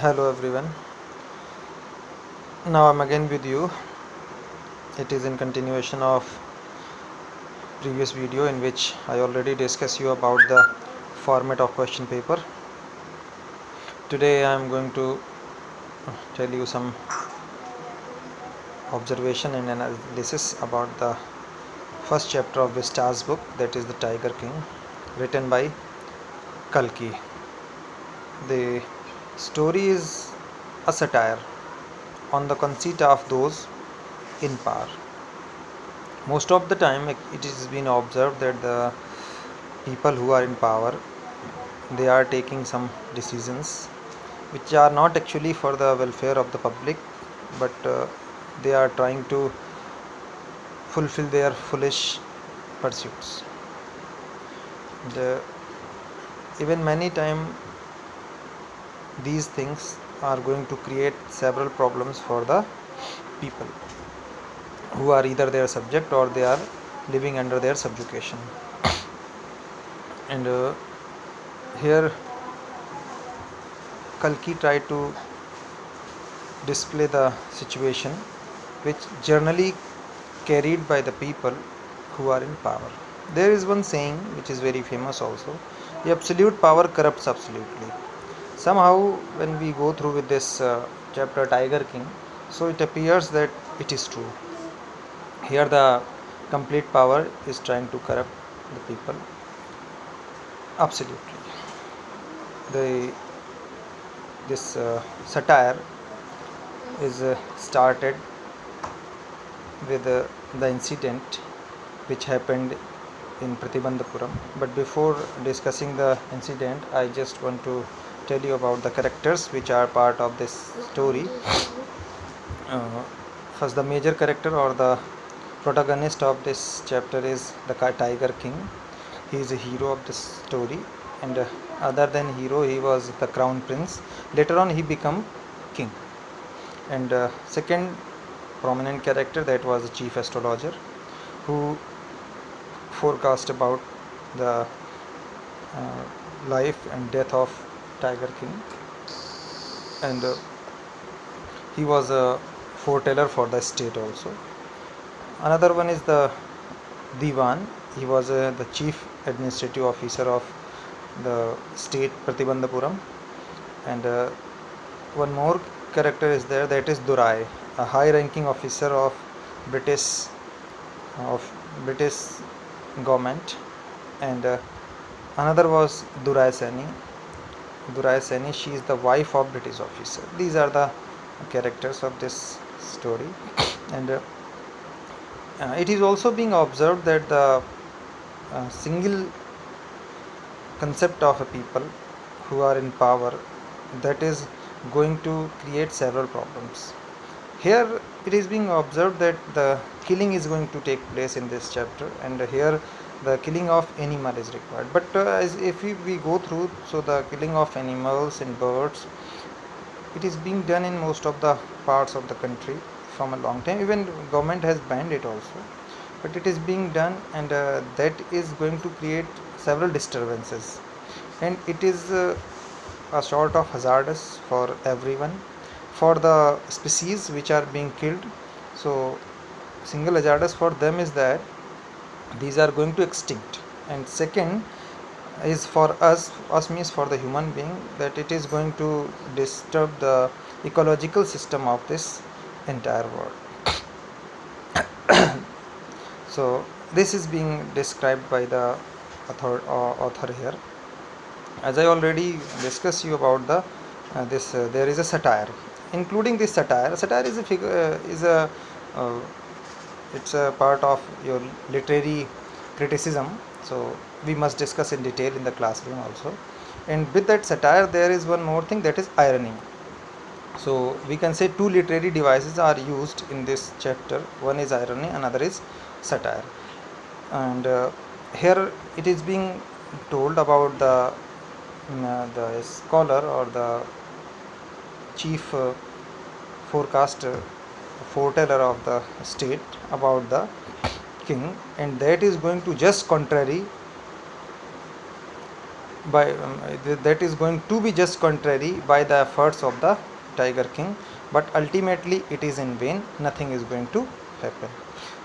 Hello everyone. Now I'm again with you. It is in continuation of previous video in which I already discussed you about the format of question paper. Today I am going to tell you some observation and analysis about the first chapter of Vista's book, that is the Tiger King, written by Kalki. The story is a satire on the conceit of those in power. Most of the time it has been observed that the people who are in power, they are taking some decisions which are not actually for the welfare of the public, but they are trying to fulfill their foolish pursuits. And, even many time these things are going to create several problems for the people who are either their subject or they are living under their subjugation. And here Kalki tried to display the situation which generally carried by the people who are in power. There is one saying which is very famous also: the absolute power corrupts absolutely. Somehow when we go through with this chapter Tiger King, so it appears that it is true. Here the complete power is trying to corrupt the people absolutely. This satire is started with the incident which happened in Pratibandhapuram. But before discussing the incident, I just want to tell you about the characters which are part of this story. First, the major character or the protagonist of this chapter is the Tiger King. He is a hero of this story, and other than hero, he was the crown prince. Later on he became king. And second prominent character, that was the chief astrologer, who forecast about the life and death of Tiger King. And he was a foreteller for the state also. Another one is the Diwan. He was the chief administrative officer of the state Pratibandhapuram. And one more character is there, that is Durai, a high ranking officer of British government. And another was Durai Seni, she is the wife of British officer. These are the characters of this story. And it is also being observed that the single concept of a people who are in power, that is going to create several problems. Here it is being observed that the killing is going to take place in this chapter, and here the killing of animal is required. But as if we go through, so the killing of animals and birds, it is being done in most of the parts of the country from a long time. Even government has banned it also, but it is being done, and that is going to create several disturbances, and it is a sort of hazardous for everyone, for the species which are being killed. So single hazardous for them is that these are going to extinct, and second is for us means for the human being, that it is going to disturb the ecological system of this entire world. So this is being described by the author here. As I already discussed you about the there is a satire. Including this satire is a figure it's a part of your literary criticism, so we must discuss in detail in the classroom also. And with that satire, there is one more thing, that is irony. So we can say two literary devices are used in this chapter. One is irony, another is satire. And here it is being told about the scholar or the chief forecaster, foreteller of the state about the king, and that is going to just contrary that is going to be just contrary by the efforts of the Tiger King, but ultimately it is in vain. Nothing is going to happen.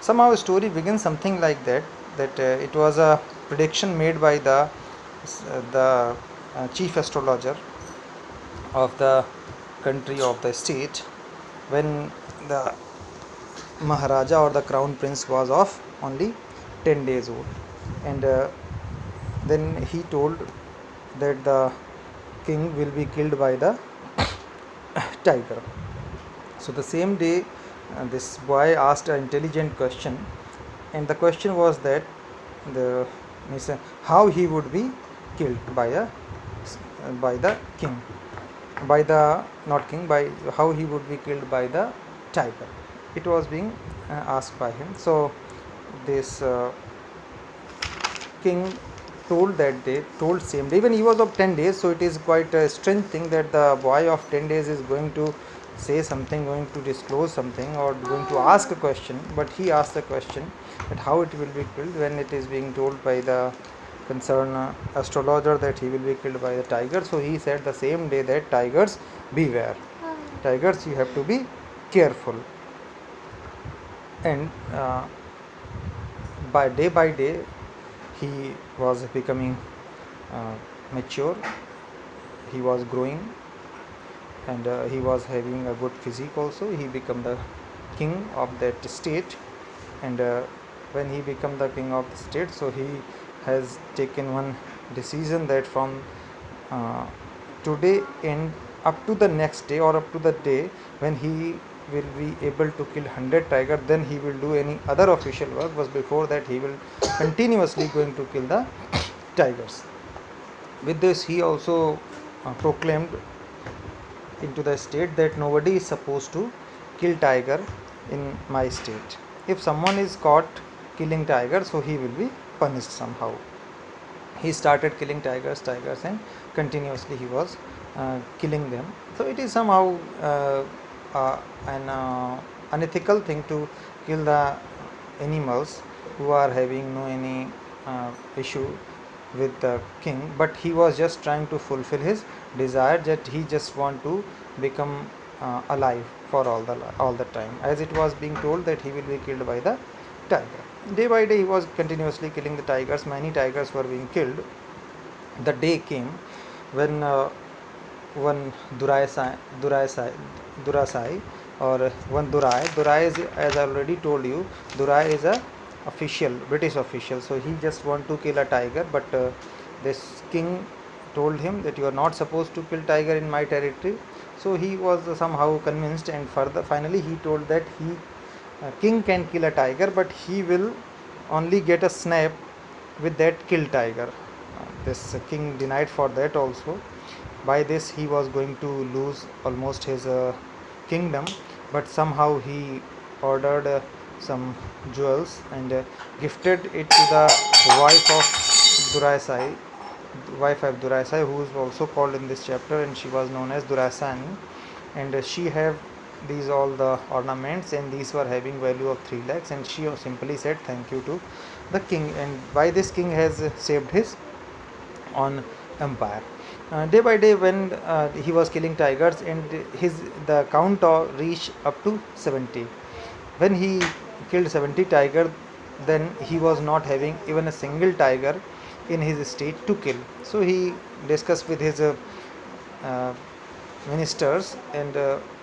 Somehow story begins something like that, that it was a prediction made by the chief astrologer of the country, of the state, when the Maharaja or the crown prince was of only 10 days old. And then he told that the king will be killed by the tiger. So the same day, this boy asked an intelligent question, and the question was that the means, how he would be killed by the king, by the not king, by how he would be killed by the tiger. It was being asked by him. So this king told same day, even he was of 10 days, so it is quite a strange thing that the boy of 10 days is going to say something, going to disclose something, or going to ask a question. But he asked the question that how it will be killed, when it is being told by the concerned astrologer that he will be killed by the tiger. So he said the same day that tigers beware, tigers you have to be careful. And by day he was becoming mature, he was growing, and he was having a good physique also. He became the king of that state. And when he became the king of the state, so he has taken one decision that from today and up to the next day, or up to the day when he will be able to kill 100 tiger, then he will do any other official work. But before that he will continuously going to kill the tigers. With this he also proclaimed into the state that nobody is supposed to kill tiger in my state. If someone is caught killing tiger, so he will be punished somehow. He started killing tigers, and continuously he was killing them. So it is somehow an unethical thing to kill the animals who are having no any issue with the king. But he was just trying to fulfill his desire, that he just want to become alive for all the time, as it was being told that he will be killed by the tiger. Day by day he was continuously killing the tigers. Many tigers were being killed. The day came when one Durasai, or one Durai is, as I already told you, Durai is a official, British official. So he just want to kill a tiger, but this king told him that you are not supposed to kill tiger in my territory. So he was somehow convinced, and finally he told that king can kill a tiger, but he will only get a snap with that killed tiger. This king denied for that also. By this he was going to lose almost his kingdom, but somehow he ordered some jewels and gifted it to the wife of Duraisai, who is also called in this chapter, and she was known as Durasani. And she have these all the ornaments, and these were having value of 3 lakhs, and she simply said thank you to the king, and by this king has saved his own empire. Day by day, when he was killing tigers, and the count reached up to 70. When he killed 70 tigers, then he was not having even a single tiger in his state to kill. So he discussed with his ministers, and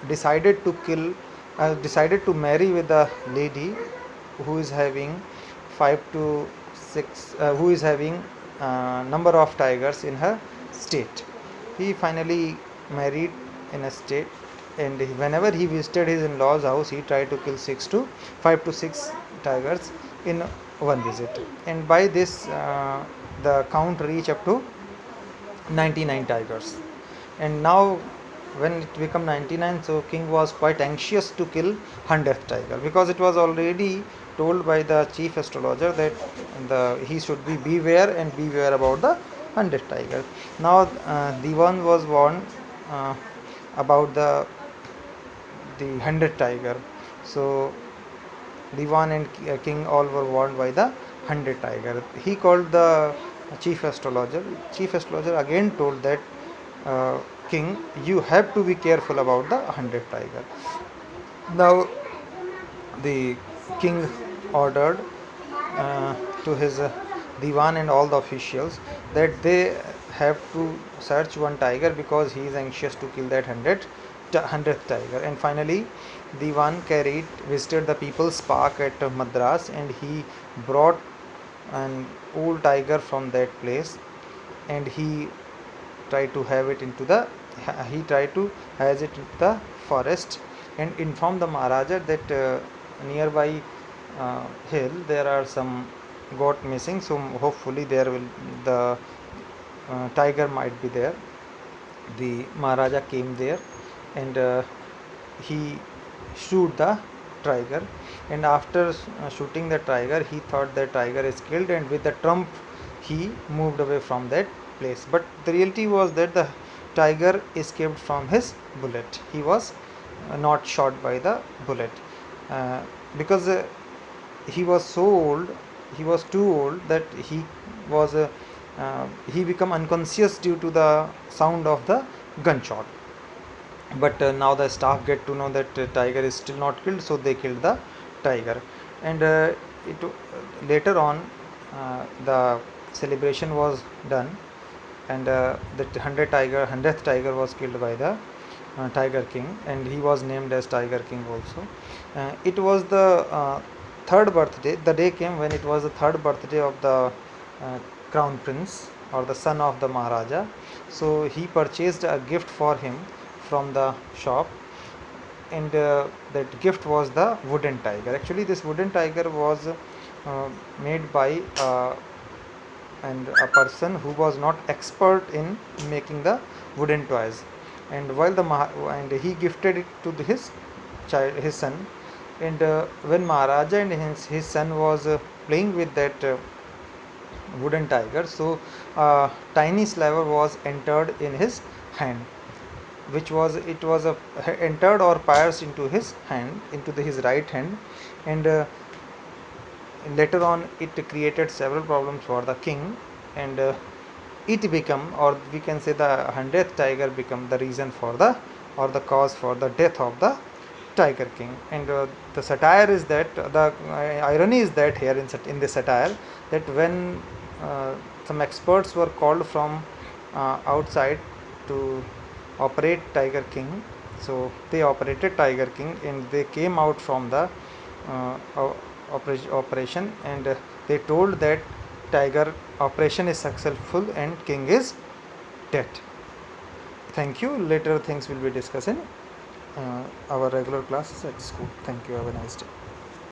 decided to marry with a lady who is having 5 to 6, who is having number of tigers in her state. He finally married in a state, and whenever he visited his in-laws house, he tried to kill 5 to 6 tigers in one visit. And by this the count reached up to 99 tigers. And now when it became 99, so king was quite anxious to kill 100th tiger, because it was already told by the chief astrologer that he should be beware about the 100th tiger. Now Diwan was warned about the 100th tiger. So Diwan and king all were warned by the 100th tiger. He called the chief astrologer. Chief astrologer again told that king, you have to be careful about the 100 tiger. Now the king ordered to his divan and all the officials that they have to search one tiger because he is anxious to kill that 100th tiger. And finally divan carried visited the people's park at Madras, and he brought an old tiger from that place, and he tried to have it into the he tried to has it into the forest, and informed the Maharaja that nearby hill there are some goat missing, so hopefully there will the tiger might be there. The Maharaja came there, and he shoot the tiger, and after shooting the tiger he thought the tiger is killed, and with the trump he moved away from that place. But the reality was that the tiger escaped from his bullet. He was not shot by the bullet because he was so old, he was too old that was he become unconscious due to the sound of the gunshot. But now the staff get to know that tiger is still not killed, so they killed the tiger. And later on the celebration was done, and the 100th tiger was killed by the Tiger King, and he was named as Tiger King also. It was the third birthday. The day came when it was the third birthday of the crown prince, or the son of the Maharaja. So he purchased a gift for him from the shop, and that gift was the wooden tiger. Actually this wooden tiger was made by and a person who was not expert in making the wooden toys, and while and he gifted it to his child, his son. And when Maharaja and his son was playing with that wooden tiger, so tiny slaver was entered in his hand, which was it was a entered or pierced into his hand, into his right hand. And later on it created several problems for the king, and it become, or we can say the 100th tiger become the reason for the, or the cause for the death of the Tiger King. And the satire is that the irony is that here in this satire, that when some experts were called from outside to operate Tiger King, so they operated Tiger King, and they came out from the operation, and they told that tiger operation is successful and king is dead. Thank you. Later things will be discussed in our regular classes at school. Thank you. Have a nice day.